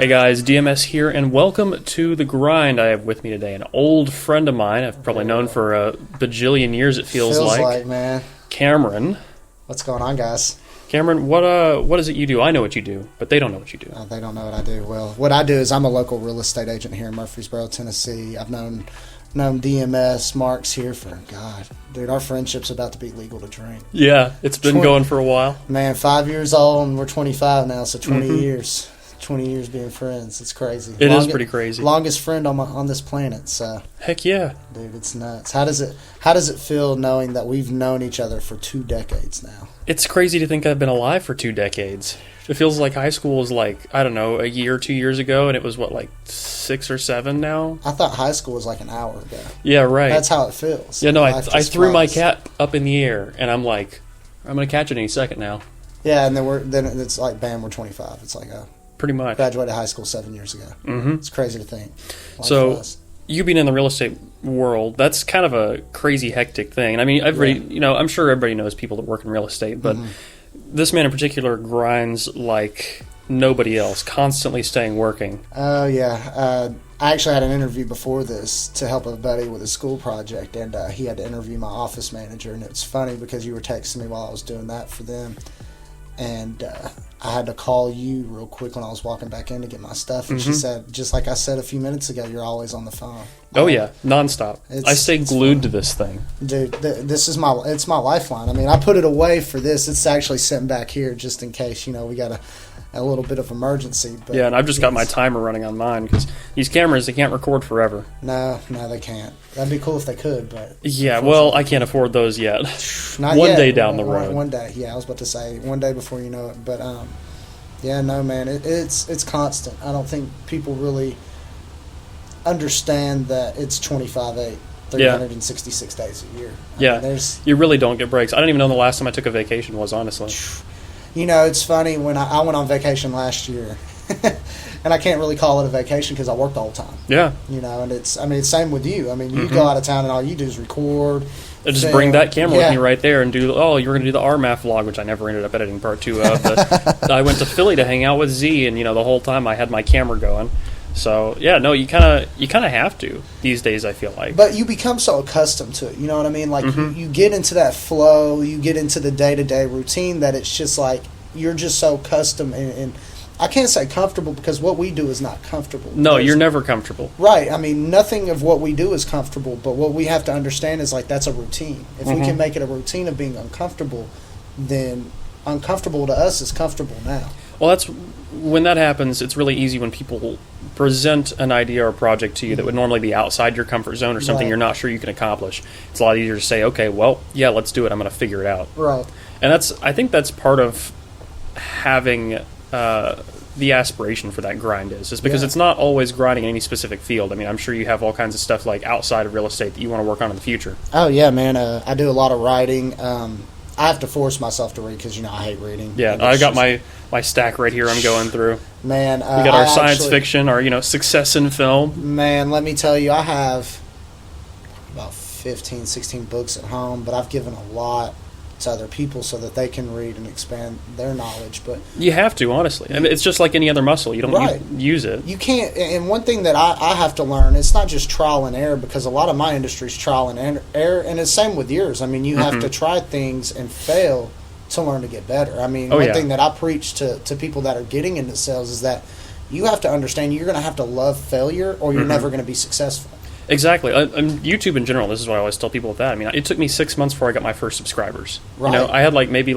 Hey guys, DMS here, and welcome to The Grind. I have with me today an old friend of mine I've probably known for a bajillion years, it feels like. Man. Cameron. What's going on, guys? Cameron, what is it you do? I know what you do, but they don't know what you do. They don't know what I do. Well, what I do is I'm a local real estate agent here in Murfreesboro, Tennessee. I've known DMS, Mark's here for, God, dude, our friendship's about to be legal to drink. Yeah, it's been going for a while. Man, 5 years old, and we're 25 now, so 20 years. 20 years being friends. It's crazy. It is pretty crazy. Longest friend on this planet. So heck yeah, dude, it's nuts. How does it feel knowing that we've known each other for 2 decades now? It's crazy to think I've been alive for 2 decades. It feels like high school was like, I don't know, a year or 2 years ago, and it was what, like 6 or 7 now? I thought high school was like an hour ago. Yeah, right. That's how it feels. Yeah, no, I threw my cat up in the air, and I'm like, I'm gonna catch it any second now. Yeah, and then it's like, bam, we're 25. It's like, pretty much. Graduated high school 7 years ago. Mm-hmm. It's crazy to think. So, you being in the real estate world, that's kind of a crazy, hectic thing. I mean, I'm sure everybody knows people that work in real estate, but this man in particular grinds like nobody else, constantly staying working. Oh, yeah. I actually had an interview before this to help a buddy with a school project, and he had to interview my office manager, and it's funny because you were texting me while I was doing that for them. And I had to call you real quick when I was walking back in to get my stuff. And she said, just like I said a few minutes ago, you're always on the phone. Oh, yeah. Nonstop. I stay glued to this thing. Dude, this is my lifeline. I mean, I put it away for this. It's actually sitting back here just in case, we got a little bit of emergency. But yeah, and I've just got my timer running on mine because these cameras, they can't record forever. No, they can't. That'd be cool if they could, but... Yeah, well, I can't afford those yet. Not one yet. day down the road. One day, yeah, I was about to say, one day before you know it. But, yeah, no, man, it's constant. I don't think people really understand that it's 25/8. 366 days a year. I mean, you really don't get breaks. I don't even know when the last time I took a vacation was, honestly. It's funny, when I went on vacation last year, and I can't really call it a vacation because I worked all the time. Yeah. And it's same with you. I mean, you go out of town and all you do is record. I just bring that camera with me right there and you're going to do the RMAF vlog, which I never ended up editing part 2 of. But I went to Philly to hang out with Z, and, the whole time I had my camera going. So, yeah, no, you kind of have to these days, I feel like. But you become so accustomed to it, you know what I mean? Like, you get into that flow, you get into the day-to-day routine that it's just like, you're just so accustomed, and I can't say comfortable because what we do is not comfortable. No, you're never comfortable. Right. I mean, nothing of what we do is comfortable, but what we have to understand is, like, that's a routine. If we can make it a routine of being uncomfortable, then uncomfortable to us is comfortable now. Well, when that happens, it's really easy when people present an idea or project to you that would normally be outside your comfort zone or something you're not sure you can accomplish. It's a lot easier to say, okay, well, yeah, let's do it. I'm going to figure it out. Right. And I think that's part of having the aspiration for that grind is because it's not always grinding in any specific field. I mean, I'm sure you have all kinds of stuff like outside of real estate that you want to work on in the future. Oh, yeah, man. I do a lot of writing. I have to force myself to read because, I hate reading. Yeah, I got my stack right here I'm going through. Man, we got our science fiction, our success in film. Man, let me tell you, I have about 15, 16 books at home, but I've given a lot to other people so that they can read and expand their knowledge. But you have to, honestly. I mean, it's just like any other muscle. You don't use it. You can't. And one thing that I have to learn, it's not just trial and error, because a lot of my industry is trial and error, and it's the same with yours. I mean, you have to try things and fail to learn to get better. I mean, one thing that I preach to people that are getting into sales is that you have to understand you're going to have to love failure or you're never going to be successful. Exactly. YouTube in general, this is what I always tell people with that. I mean, it took me 6 months before I got my first subscribers. Right. I had maybe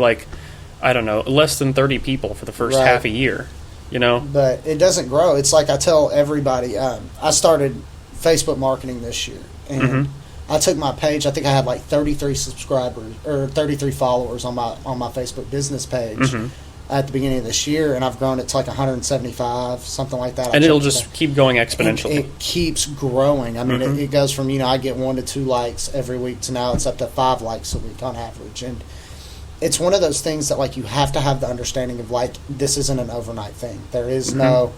I don't know, less than 30 people for the first half a year, But it doesn't grow. It's like I tell everybody, I started Facebook marketing this year, and I took my page, I think I had 33 subscribers, or 33 followers on my Facebook business page. At the beginning of this year, and I've grown it to 175, something like that. And it'll just keep going exponentially. It keeps growing. I mean, it goes from, I get 1 to 2 likes every week to now it's up to 5 likes a week on average. And it's one of those things that, you have to have the understanding of, this isn't an overnight thing. There is no,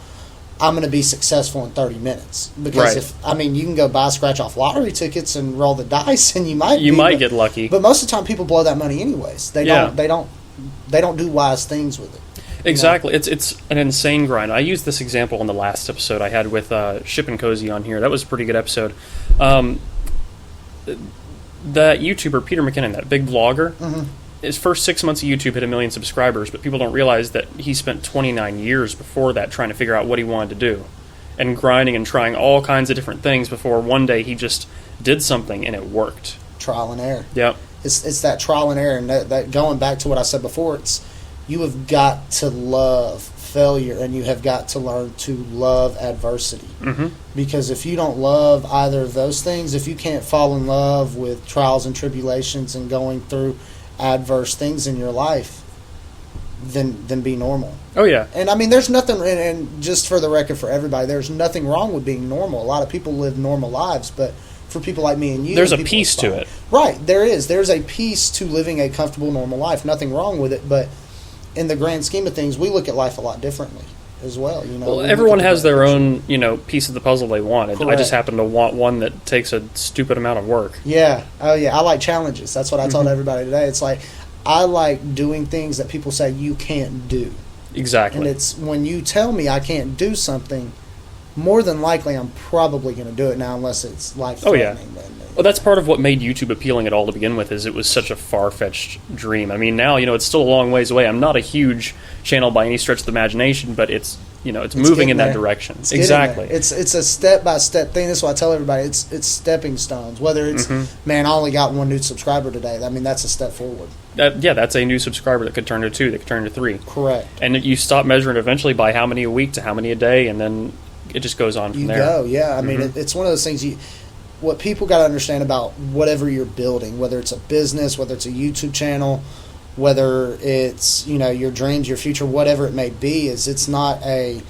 I'm going to be successful in 30 minutes. Because you can go buy scratch-off lottery tickets and roll the dice, and you might get lucky. But most of the time, people blow that money anyways. They don't do wise things with it. Exactly. It's an insane grind. I used this example in the last episode I had with Ship and Cozy on here. That was a pretty good episode. That YouTuber, Peter McKinnon, that big vlogger, his first 6 months of YouTube hit 1 million subscribers, but people don't realize that he spent 29 years before that trying to figure out what he wanted to do and grinding and trying all kinds of different things before one day he just did something and it worked. Trial and error. Yep. It's that trial and error, and that going back to what I said before, it's you have got to love failure and you have got to learn to love adversity. Because if you don't love either of those things, if you can't fall in love with trials and tribulations and going through adverse things in your life, then be normal. Oh, yeah. And I mean, there's nothing, and just for the record for everybody, there's nothing wrong with being normal. A lot of people live normal lives, but for people like me and you, there's a piece to it. Right, there is. There's a piece to living a comfortable, normal life. Nothing wrong with it, but in the grand scheme of things, we look at life a lot differently as well. Well, everyone has their own, piece of the puzzle they want. Correct. I just happen to want one that takes a stupid amount of work. Yeah. Oh, yeah. I like challenges. That's what I told everybody today. It's like, I like doing things that people say you can't do. Exactly. And it's when you tell me I can't do something, more than likely I'm probably going to do it now, unless it's life-threatening. Oh, yeah. Well, that's part of what made YouTube appealing at all to begin with, is it was such a far-fetched dream. I mean, now, it's still a long ways away. I'm not a huge channel by any stretch of the imagination, but it's moving in that direction. Exactly. It's a step-by-step thing. That's why I tell everybody, it's stepping stones. Whether it's, man, I only got 1 new subscriber today. I mean, that's a step forward. That's a new subscriber that could turn to 2, that could turn to 3. Correct. And you stop measuring eventually by how many a week to how many a day, and then it just goes on from there. I mean, it's one of those things what people got to understand about whatever you're building, whether it's a business, whether it's a YouTube channel, whether it's, your dreams, your future, whatever it may be, is it's not I'm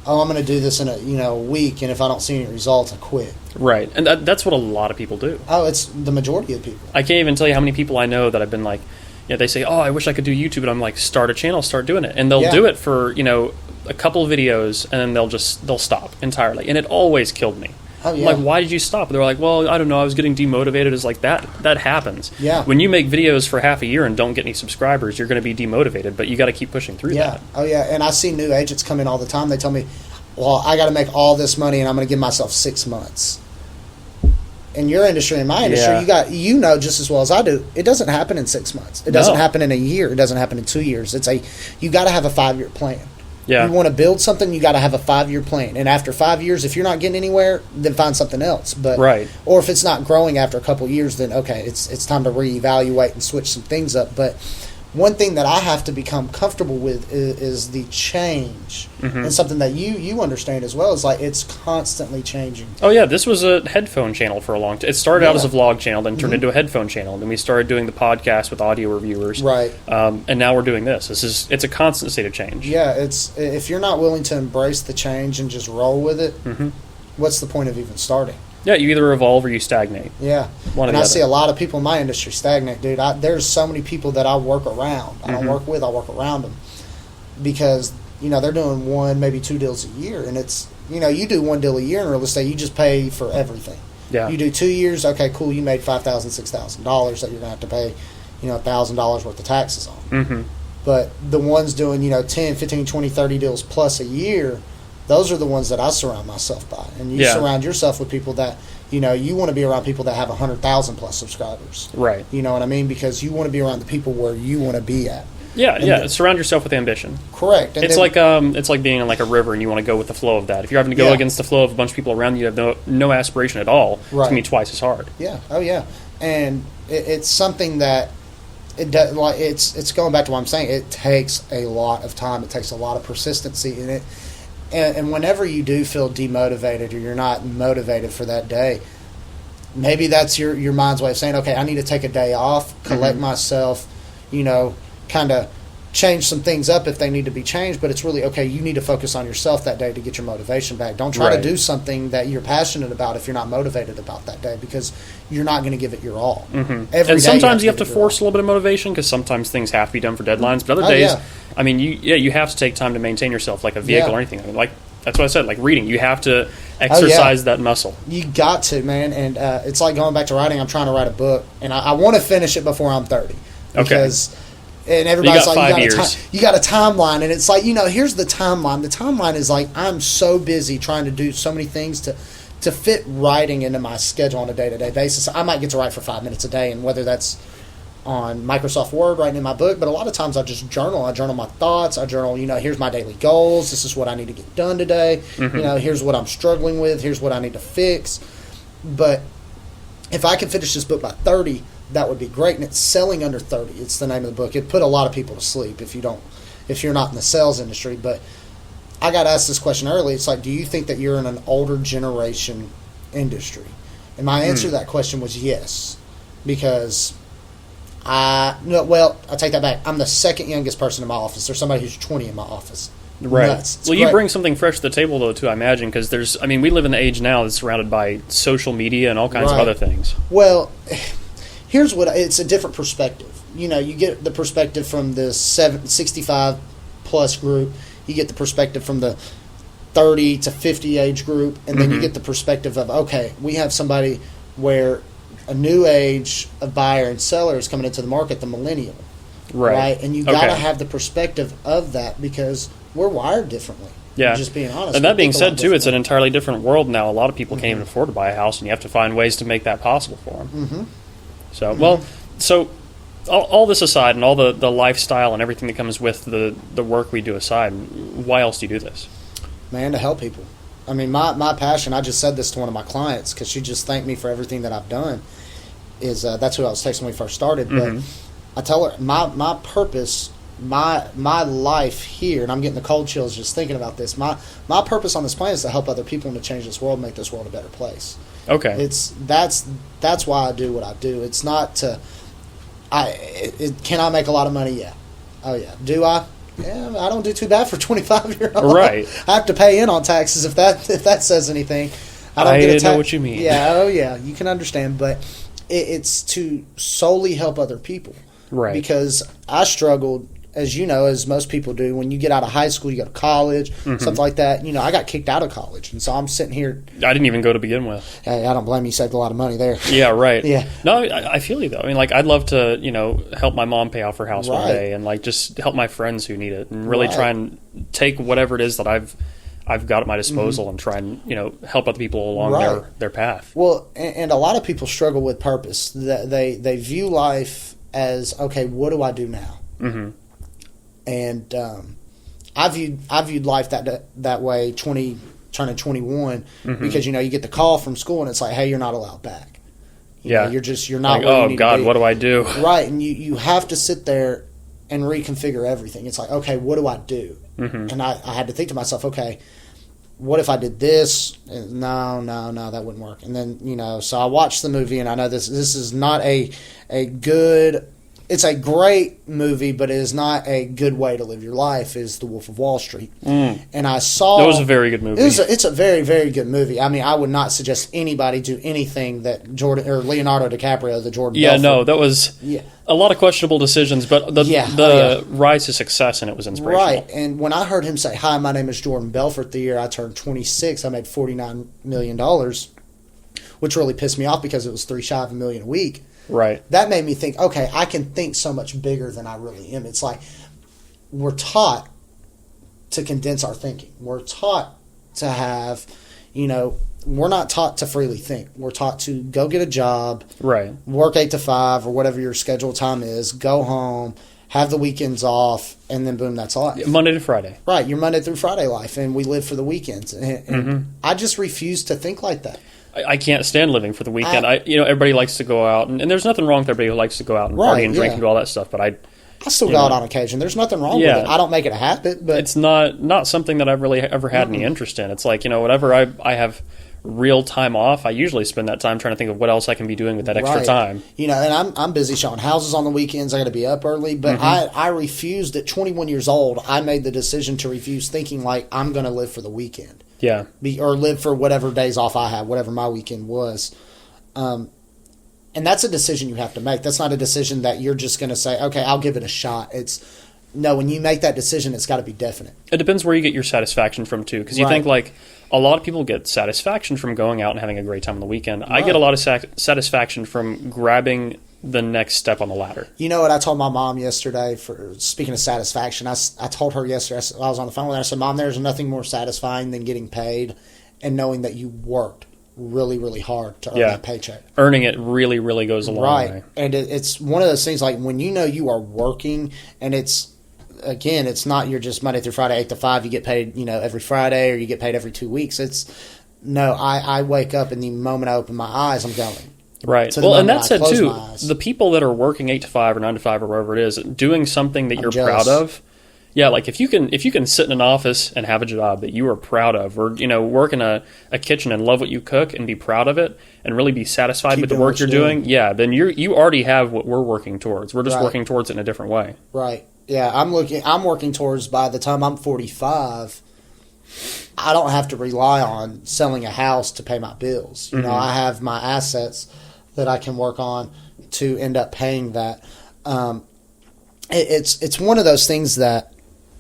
going to do this in a week, and if I don't see any results, I quit. Right. And that's what a lot of people do. Oh, it's the majority of people. I can't even tell you how many people I know that I've been like, they say, oh, I wish I could do YouTube, and I'm like, start a channel, start doing it. And they'll do it for, a couple of videos, and then they'll stop entirely. And it always killed me. Oh, yeah. Like, why did you stop? They're like, well, I don't know, I was getting demotivated. It's like, that happens. Yeah. When you make videos for half a year and don't get any subscribers, you're going to be demotivated, but you got to keep pushing through that. Oh, yeah. And I see new agents come in all the time. They tell me, well, I got to make all this money, and I'm going to give myself 6 months. In your industry, in my industry, you know just as well as I do, it doesn't happen in 6 months. It doesn't happen in a year. It doesn't happen in 2 years. You got to have a 5-year plan. Yeah. You want to build something, you got to have a 5-year plan. And after 5 years, if you're not getting anywhere, then find something else. But right. Or if it's not growing after a couple of years, then okay, it's time to reevaluate and switch some things up. But one thing that I have to become comfortable with is the change, and something that you understand as well is like it's constantly changing. Oh yeah, this was a headphone channel for a long time. It started out as a vlog channel, then turned into a headphone channel, and then we started doing the podcast with audio reviewers. Right. And now we're doing this. It's a constant state of change. Yeah, if you're not willing to embrace the change and just roll with it, what's the point of even starting? Yeah, you either evolve or you stagnate. Yeah. And I see a lot of people in my industry stagnate, dude. There's so many people that I work around. I don't work with, I work around them. Because, they're doing 1, maybe 2 deals a year. And it's, you do 1 deal a year in real estate, you just pay for everything. Yeah. You do 2 years, okay, cool, you made $5,000, $6,000 that you're going to have to pay, $1,000 worth of taxes on. But the ones doing, 10, 15, 20, 30 deals plus a year, those are the ones that I surround myself by. And you surround yourself with people that, you want to be around people that have 100,000 plus subscribers. Right. You know what I mean? Because you want to be around the people where you want to be at. Yeah, surround yourself with ambition. Correct. And it's like being in like a river and you want to go with the flow of that. If you're having to go against the flow of a bunch of people around you, you have no aspiration at all. It's going to be twice as hard. Yeah. Oh, yeah. And it's something that it's going back to what I'm saying. It takes a lot of time. It takes a lot of persistency in it. And whenever you do feel demotivated or you're not motivated for that day, maybe that's your mind's way of saying, okay, I need to take a day off, collect myself, kind of change some things up if they need to be changed. But it's really, okay, you need to focus on yourself that day to get your motivation back. Don't try to do something that you're passionate about if you're not motivated about that day, because you're not going to give it your all. And sometimes you have to force a little bit of motivation, because sometimes things have to be done for deadlines. But other days, I mean, you have to take time to maintain yourself, like a vehicle or anything. I mean, like that's what I said, like reading. You have to exercise that muscle. You got to, man. And it's like going back to writing. I'm trying to write a book, and I want to finish it before I'm 30. Because And everybody's got like, 5 years. You got a timeline. And it's like, here's the timeline. The timeline is like, I'm so busy trying to do so many things to fit writing into my schedule on a day-to-day basis. I might get to write for 5 minutes a day, and whether that's on Microsoft Word writing in my book, but a lot of times I just journal. I journal my thoughts. I journal, here's my daily goals. This is what I need to get done today. Here's what I'm struggling with. Here's what I need to fix. But if I can finish this book by 30, that would be great. And it's Selling Under 30. It's the name of the book. It put a lot of people to sleep if you're not in the sales industry. But I got asked this question earlier. It's like, do you think that you're in an older generation industry? And my answer to that question was yes. Because I take that back. I'm the second youngest person in my office. There's somebody who's 20 in my office. Right. Nuts. Well, you bring something fresh to the table, though, too, I imagine, because we live in the age now that's surrounded by social media and all kinds of other things. Well, here's it's a different perspective. You get the perspective from the 65 plus group. You get the perspective from the 30 to 50 age group, and then you get the perspective of, okay, we have somebody where a new age of buyer and seller is coming into the market, the millennial. Right? And you got to have the perspective of that because we're wired differently. Yeah. Just being honest. And that being said, too, it's an entirely different world now. A lot of people can't even afford to buy a house, and you have to find ways to make that possible for them. So, all this aside, and all the lifestyle and everything that comes with the work we do aside, why else do you do this? Man, to help people. I mean, my passion, I just said this to one of my clients because she just thanked me for everything that I've done, is that's who I was texting when we first started. But I tell her, my purpose, my life here, and I'm getting the cold chills just thinking about this, my purpose on this planet is to help other people and to change this world, make this world a better place. Okay. That's why I do what I do. It's not to... can I make a lot of money? Yeah. Oh, yeah. Do I? Yeah, I don't do too bad for 25-year-old. Right. I have to pay in on taxes if that says anything. I know what you mean. Yeah, oh, yeah. You can understand. But it's to solely help other people. Right. Because I struggled, as you know, as most people do, when you get out of high school, you go to college, something like that. I got kicked out of college. And so I'm sitting here. I didn't even go to begin with. Hey, I don't blame you. You saved a lot of money there. Yeah, right. Yeah. No, I feel you, though. I mean, I'd love to, help my mom pay off her house one day and, just help my friends who need it and really try and take whatever it is that I've got at my disposal and try and, help other people along their path. Well, and a lot of people struggle with purpose. They view life as, okay, what do I do now? Mm-hmm. And I viewed life that way, turning 21, because you get the call from school and it's like, hey, you're not allowed back. You're not. Like, oh God, what do I do? Right, and you have to sit there and reconfigure everything. It's like, okay, what do I do? Mm-hmm. And I had to think to myself, okay, what if I did this? No, that wouldn't work. And then so I watched the movie, and I know this is not a good. It's a great movie, but it is not a good way to live your life, is The Wolf of Wall Street. And I saw... That was a very good movie. It's a very, very good movie. I mean, I would not suggest anybody do anything that Leonardo DiCaprio, the Jordan Belfort... Yeah, no, that was a lot of questionable decisions, but the rise to success in it was inspirational. Right, and when I heard him say, hi, my name is Jordan Belfort, the year I turned 26, I made $49 million, which really pissed me off because it was $3 shy of $1 million a week. Right. That made me think, okay, I can think so much bigger than I really am. It's like we're taught to condense our thinking. We're taught to have, we're not taught to freely think. We're taught to go get a job, right? Work 8 to 5 or whatever your scheduled time is, go home, have the weekends off, and then boom, that's life. Monday to Friday. Right, your Monday through Friday life, and we live for the weekends. And I just refuse to think like that. I can't stand living for the weekend. Everybody likes to go out, and there's nothing wrong with everybody who likes to go out and party and drink and do all that stuff. But I still go out on occasion. There's nothing wrong with it. I don't make it a habit, but it's not something that I've really ever had any interest in. It's like whatever I have real time off, I usually spend that time trying to think of what else I can be doing with that extra time. And I'm busy showing houses on the weekends. I got to be up early, but I refused. At 21 years old, I made the decision to refuse thinking like I'm going to live for the weekend. Yeah. Or live for whatever days off I have, whatever my weekend was. And that's a decision you have to make. That's not a decision that you're just going to say, okay, I'll give it a shot. No, when you make that decision, it's got to be definite. It depends where you get your satisfaction from, too. Because you think, a lot of people get satisfaction from going out and having a great time on the weekend. I get a lot of satisfaction from grabbing the next step on the ladder. You know what I told my mom yesterday, for speaking of satisfaction, I told her yesterday, I was on the phone with her, I said, Mom, there's nothing more satisfying than getting paid and knowing that you worked really, really hard to earn that paycheck. Earning it really, really goes a long way. And it's one of those things, like when you know you are working, and it's not you're just Monday through Friday, 8 to 5, you get paid, every Friday, or you get paid every 2 weeks. I wake up, and the moment I open my eyes, I'm going. Right. Well, and that's it too. The people that are working 8 to 5 or 9 to 5 or wherever it is, doing something that you're proud of. Yeah, like if you can sit in an office and have a job that you are proud of, or work in a kitchen and love what you cook and be proud of it and really be satisfied with the work you're doing, then you already have what we're working towards. We're just working towards it in a different way. Right. Yeah, I'm working towards, by the time I'm 45, I don't have to rely on selling a house to pay my bills. I have my assets that I can work on to end up paying that. It's one of those things that,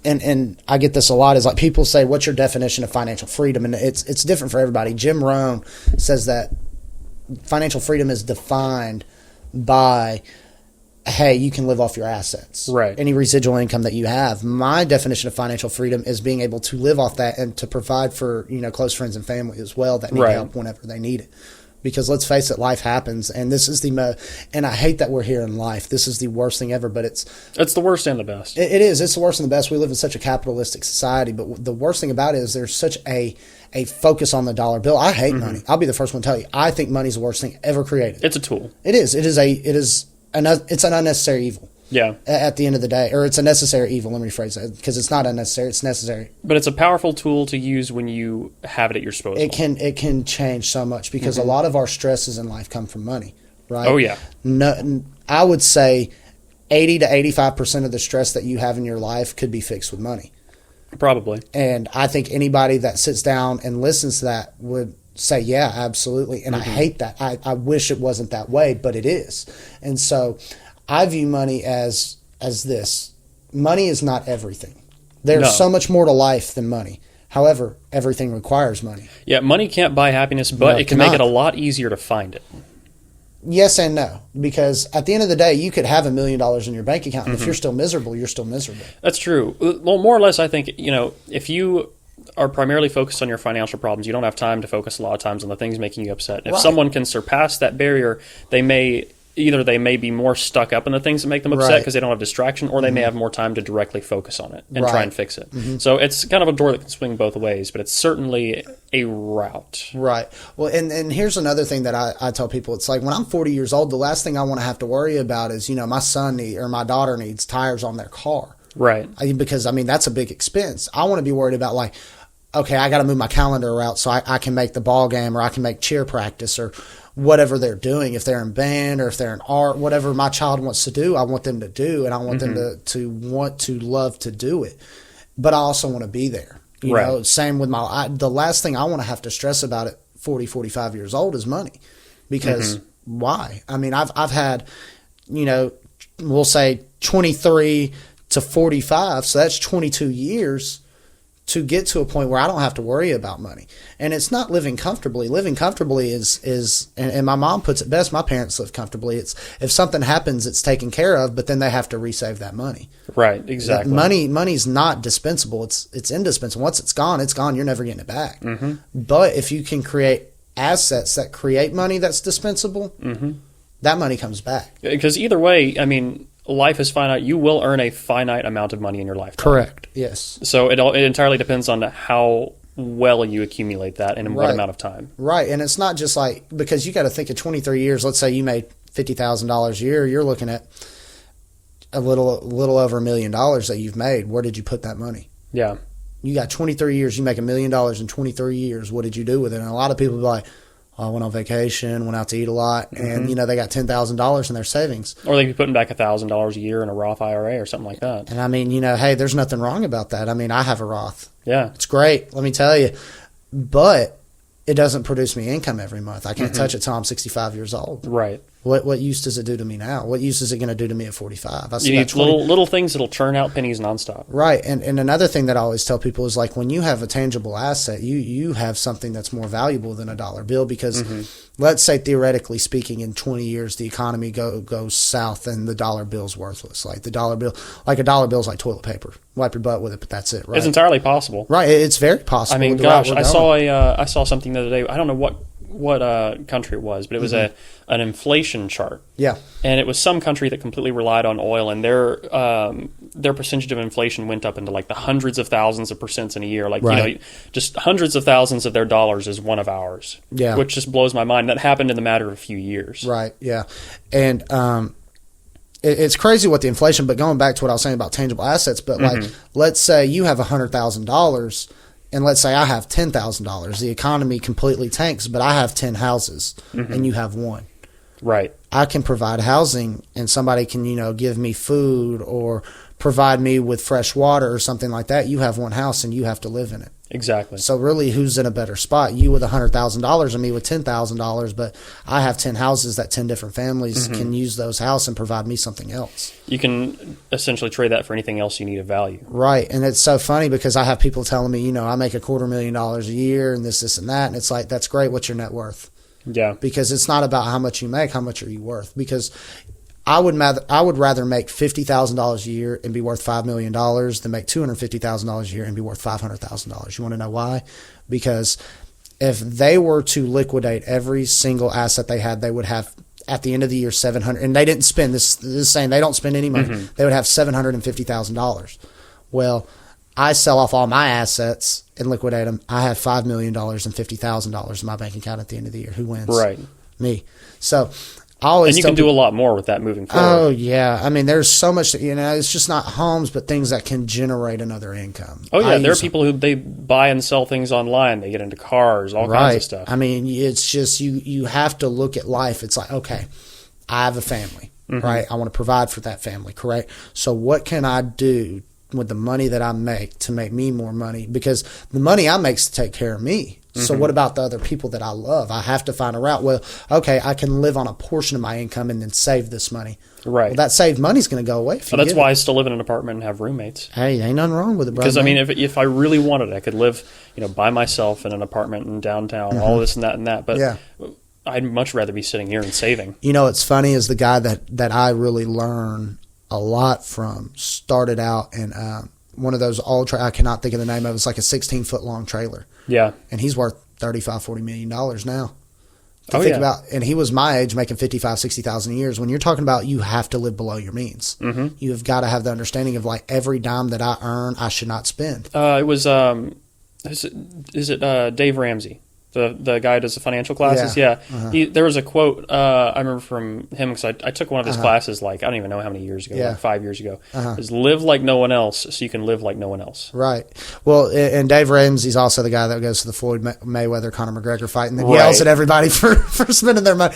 and I get this a lot, is like people say, what's your definition of financial freedom? And it's different for everybody. Jim Rohn says that financial freedom is defined by, hey, you can live off your assets. Right. Any residual income that you have. My definition of financial freedom is being able to live off that and to provide for, close friends and family as well that need help whenever they need it. Because let's face it, life happens, and this is and I hate that we're here in life. This is the worst thing ever, but it's the worst and the best. It is. It's the worst and the best. We live in such a capitalistic society, but the worst thing about it is there's such a focus on the dollar bill. I hate money. I'll be the first one to tell you. I think money's the worst thing ever created. It's a tool. It is. It's an unnecessary evil. Yeah. At the end of the day, or it's a necessary evil. Let me rephrase that, because it's not unnecessary; it's necessary. But it's a powerful tool to use when you have it at your disposal. It can change so much, because a lot of our stresses in life come from money, right? Oh yeah. No, I would say 80 to 85% of the stress that you have in your life could be fixed with money. Probably. And I think anybody that sits down and listens to that would say, yeah, absolutely. And I hate that. I wish it wasn't that way, but it is. And so I view money as this. Money is not everything. There's so much more to life than money. However, everything requires money. Yeah, money can't buy happiness, but it can make it a lot easier to find it. Yes and no. Because at the end of the day, you could have $1 million in your bank account, and if you're still miserable, you're still miserable. That's true. Well, more or less, I think, if you are primarily focused on your financial problems, you don't have time to focus a lot of times on the things making you upset. If someone can surpass that barrier, they may be more stuck up in the things that make them upset because they don't have distraction, or they may have more time to directly focus on it and try and fix it. So it's kind of a door that can swing both ways, but it's certainly a route. Right. Well, and here's another thing that I tell people. It's like, when I'm 40 years old, the last thing I want to have to worry about is, my son or my daughter needs tires on their car. Right. Because, that's a big expense. I want to be worried about, like, okay, I got to move my calendar out so I can make the ball game, or I can make cheer practice, or whatever they're doing. If they're in band, or if they're in art, whatever my child wants to do, I want them to do, and I want them to want to love to do it. But I also want to be there. You know, same with the last thing I want to have to stress about at 40, 45 years old is money. Because why? I've had, we'll say 23 to 45, so that's 22 years to get to a point where I don't have to worry about money. And it's not living comfortably. Living comfortably is and my mom puts it best, my parents live comfortably. It's, if something happens, it's taken care of, but then they have to resave that money. Right, exactly. Money's not dispensable. It's indispensable. Once it's gone, you're never getting it back. But if you can create assets that create money that's dispensable, that money comes back. Because either way, life is finite. You will earn a finite amount of money in your lifetime. Correct. Yes. So it entirely depends on how well you accumulate that and in what amount of time. Right. And it's not just like, because you got to think of 23 years. Let's say you made $50,000 a year. You're looking at a little over $1 million that you've made. Where did you put that money? Yeah. You got 23 years. You make $1 million in 23 years. What did you do with it? And a lot of people be like, I went on vacation, went out to eat a lot, and, they got $10,000 in their savings. Or they could be putting back $1,000 a year in a Roth IRA or something like that. And hey, there's nothing wrong about that. I have a Roth. Yeah. It's great, let me tell you. But it doesn't produce me income every month. I can't touch it till I'm 65 years old. Right. What use does it do to me now? What use is it going to do to me at 45? You need little things that'll churn out pennies nonstop. Right. And another thing that I always tell people is like when you have a tangible asset, you have something that's more valuable than a dollar bill because let's say theoretically speaking in 20 years the economy goes south and the dollar bill's worthless. Like a dollar bill's like toilet paper. Wipe your butt with it, but that's it, right? It's entirely possible. Right. It's very possible. I mean, gosh, I saw something the other day. I don't know what country it was, but it was an inflation chart. Yeah. And it was some country that completely relied on oil, and their percentage of inflation went up into like the hundreds of thousands of percents in a year. Like, just hundreds of thousands of their dollars is one of ours. Yeah. Which just blows my mind. That happened in the matter of a few years. Right. Yeah. And it's crazy what the inflation, but going back to what I was saying about tangible assets, but like, let's say you have $100,000 and let's say I have $10,000. The economy completely tanks, but I have 10 houses and you have one. Right. I can provide housing and somebody can, give me food or provide me with fresh water or something like that. You have one house and you have to live in it. Exactly. So really, who's in a better spot? You with $100,000 and me with $10,000, but I have 10 houses that 10 different families can use those houses and provide me something else. You can essentially trade that for anything else you need of value. Right. And it's so funny because I have people telling me, I make $250,000 a year and this and that. And it's like, that's great. What's your net worth? Yeah. Because it's not about how much you make, how much are you worth? Because I would rather make $50,000 a year and be worth $5 million than make $250,000 a year and be worth $500,000. You want to know why? Because if they were to liquidate every single asset they had, they would have at the end of the year $700,000, and they didn't spend this is saying they don't spend any money. They would have $750,000. Well, I sell off all my assets and liquidate them. I have $5 million and $50,000 in my bank account at the end of the year. Who wins? Right, me. So. And you can do a lot more with that moving forward. Oh, yeah. I mean, there's so much, it's just not homes, but things that can generate another income. Oh, yeah. There are people who they buy and sell things online. They get into cars, all kinds of stuff. I mean, it's just you have to look at life. It's like, okay, I have a family, right? I want to provide for that family, correct? So what can I do with the money that I make to make me more money? Because the money I make is to take care of me. So what about the other people that I love? I have to find a route. Well, okay, I can live on a portion of my income and then save this money. Right. Well, that saved money is going to go away. That's why I still live in an apartment and have roommates. Hey, ain't nothing wrong with it, brother. Because, I mean, if I really wanted it, I could live, by myself in an apartment in downtown, all this and that. But I'd much rather be sitting here and saving. What's funny is the guy that I really learn a lot from started out in one of those I cannot think of the name of it. It's like a 16-foot long trailer. Yeah. And he's worth $35-40 million now. Think about, and he was my age making $55,000-60,000 a year. When you're talking about you have to live below your means. You have got to have the understanding of like every dime that I earn, I should not spend. It was, is it Dave Ramsey? The guy who does the financial classes? Yeah. There was a quote I remember from him because I took one of his classes like, I don't even know how many years ago, like 5 years ago. Is live like no one else so you can live like no one else. Right. Well, and Dave Ramsey's also the guy that goes to the Floyd Mayweather, Conor McGregor fight and then yells at everybody for spending their money.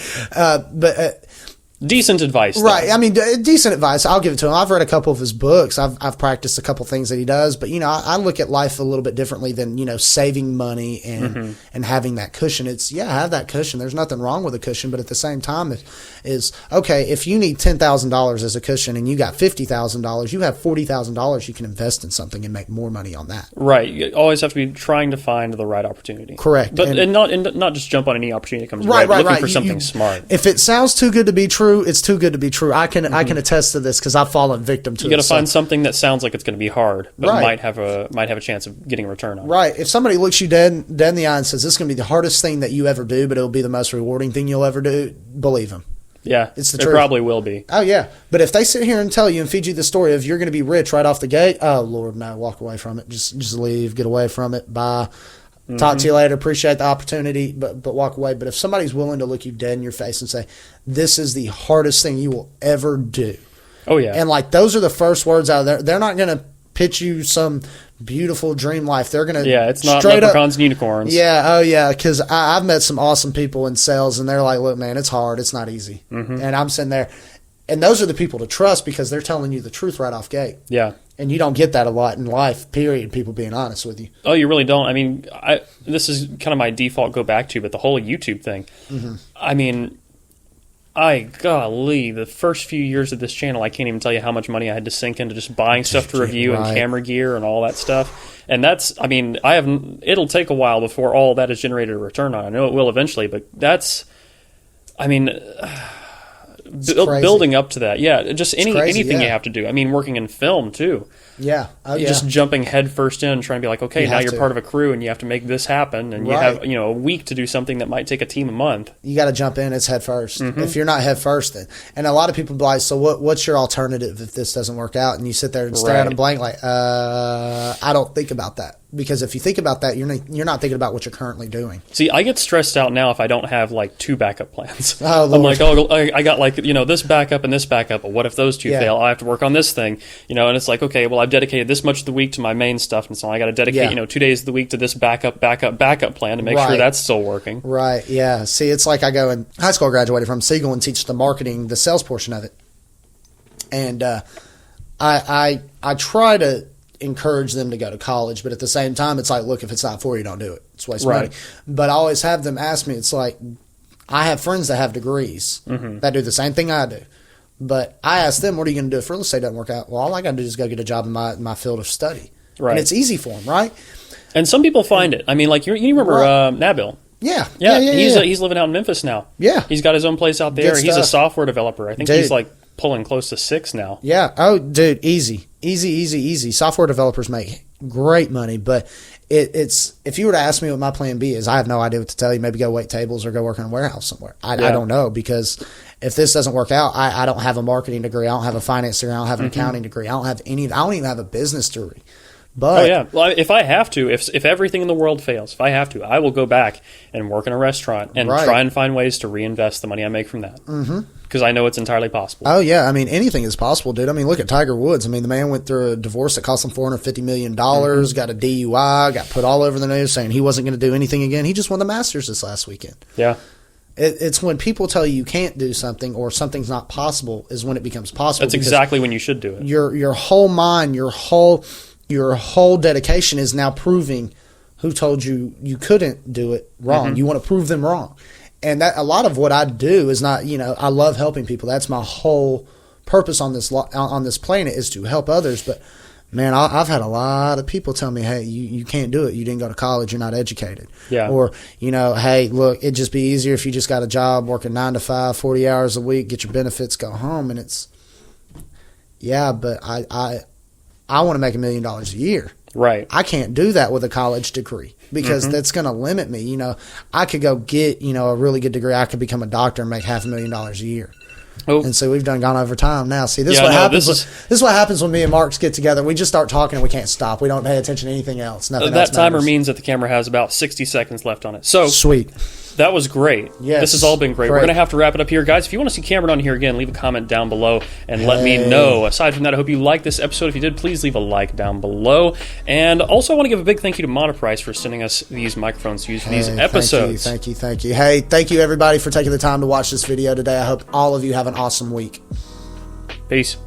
Decent advice, though. Right? I mean, decent advice. I'll give it to him. I've read a couple of his books. I've practiced a couple things that he does, but I look at life a little bit differently than saving money and having that cushion. It's have that cushion. There's nothing wrong with a cushion, but at the same time, is okay. If you need $10,000 as a cushion and you got $50,000, you have $40,000 you can invest in something and make more money on that. Right. You always have to be trying to find the right opportunity. Correct. But and not just jump on any opportunity that comes right. Looking for something smart. If it sounds too good to be true, it's too good to be true. I can attest to this because I've fallen victim to it. You got to find something that sounds like it's going to be hard, but might have a chance of getting a return on. Right. If somebody looks you dead in the eye and says this is going to be the hardest thing that you ever do, but it'll be the most rewarding thing you'll ever do, believe them. Yeah, it's the truth. It probably will be. Oh yeah, but if they sit here and tell you and feed you the story of you're going to be rich right off the gate, oh Lord, no, walk away from it. Just leave, get away from it. Bye. Talk to you later. Appreciate the opportunity, but walk away. But if somebody's willing to look you dead in your face and say, this is the hardest thing you will ever do. Oh, yeah. And like those are the first words out of there. They're not going to pitch you some beautiful dream life. They're going to it's not leprechauns and unicorns. Yeah, oh yeah, because I've met some awesome people in sales, and they're like, look, man, it's hard. It's not easy. And I'm sitting there. And those are the people to trust because they're telling you the truth right off gate. Yeah. And you don't get that a lot in life, period, people being honest with you. Oh, you really don't. I mean, this is kind of my default go back to, but the whole YouTube thing. I mean, golly, the first few years of this channel, I can't even tell you how much money I had to sink into just buying stuff to review and camera gear and all that stuff. And that's, I mean, it'll take a while before all that is generated a return on. I know it will eventually, but that's, I mean, building up to that. Yeah, just anything you have to do. I mean, working in film too. Yeah. Just jumping head first in and trying to be like, okay, now you're part of a crew and you have to make this happen, and you have a week to do something that might take a team a month. You got to jump in. It's head first. If you're not head first, then, and a lot of people be like, so what's your alternative if this doesn't work out? And you sit there and stare at them blank like, I don't think about that. Because if you think about that, you're not thinking about what you're currently doing. See, I get stressed out now if I don't have like 2 backup plans. Oh, Lord. I'm like, I got like, this backup and this backup. But what if those 2 fail? I have to work on this thing, and it's like, okay, well, I've dedicated this much of the week to my main stuff, and so I got to dedicate 2 days of the week to this backup plan to make sure that's still working. Right. Yeah. See, it's like I go in high school, I graduated from Siegel, and teach the marketing, the sales portion of it, and I try to encourage them to go to college, but at the same time, it's like, look, if it's not for you, don't do it. It's waste money. But I always have them ask me, it's like, I have friends that have degrees that do the same thing I do. But I ask them, what are you going to do if real estate doesn't work out? Well, all I got to do is go get a job in my field of study. Right. And it's easy for them, right? And some people find it. I mean, like, you remember Nabil? Yeah. He's living out in Memphis now. Yeah. He's got his own place out there. He's a software developer. I think he's like pulling close to 6 now. Yeah. Oh, dude, easy. Software developers make great money, but it's if you were to ask me what my plan B is, I have no idea what to tell you. Maybe go wait tables or go work in a warehouse somewhere. I don't know, because if this doesn't work out, I don't have a marketing degree. I don't have a finance degree. I don't have an accounting degree. I don't even have a business degree. But well, if I have to, if everything in the world fails, if I have to, I will go back and work in a restaurant and try and find ways to reinvest the money I make from that. Because I know it's entirely possible. Oh, yeah. I mean, anything is possible, dude. I mean, look at Tiger Woods. I mean, the man went through a divorce that cost him $450 million, got a DUI, got put all over the news saying he wasn't going to do anything again. He just won the Masters this last weekend. Yeah. It's when people tell you can't do something or something's not possible is when it becomes possible. That's exactly when you should do it. Your whole mind, your whole dedication is now proving who told you you couldn't do it wrong. You want to prove them wrong. And that a lot of what I do is not, I love helping people. That's my whole purpose on this planet, is to help others. But man, I've had a lot of people tell me, hey, you can't do it. You didn't go to college. You're not educated. Yeah. Or, hey, look, it'd just be easier if you just got a job working 9 to 5, 40 hours a week, get your benefits, go home. And it's, but I want to make $1 million a year. Right. I can't do that with a college degree, because that's going to limit me. I could go get, a really good degree. I could become a doctor and make $500,000 a year. Oh. And so we've gone over time now. See, this is what happens when me and Marks get together. We just start talking and we can't stop. We don't pay attention to anything else. Nothing else timer matters. means that the camera has about 60 seconds left on it. So sweet. That was great. Yes. This has all been great. We're going to have to wrap it up here. Guys, if you want to see Cameron on here again, leave a comment down below and let me know. Aside from that, I hope you liked this episode. If you did, please leave a like down below. And also, I want to give a big thank you to Monoprice for sending us these microphones to use for these episodes. Thank you. Hey, thank you, everybody, for taking the time to watch this video today. I hope all of you have an awesome week. Peace.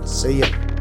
See ya.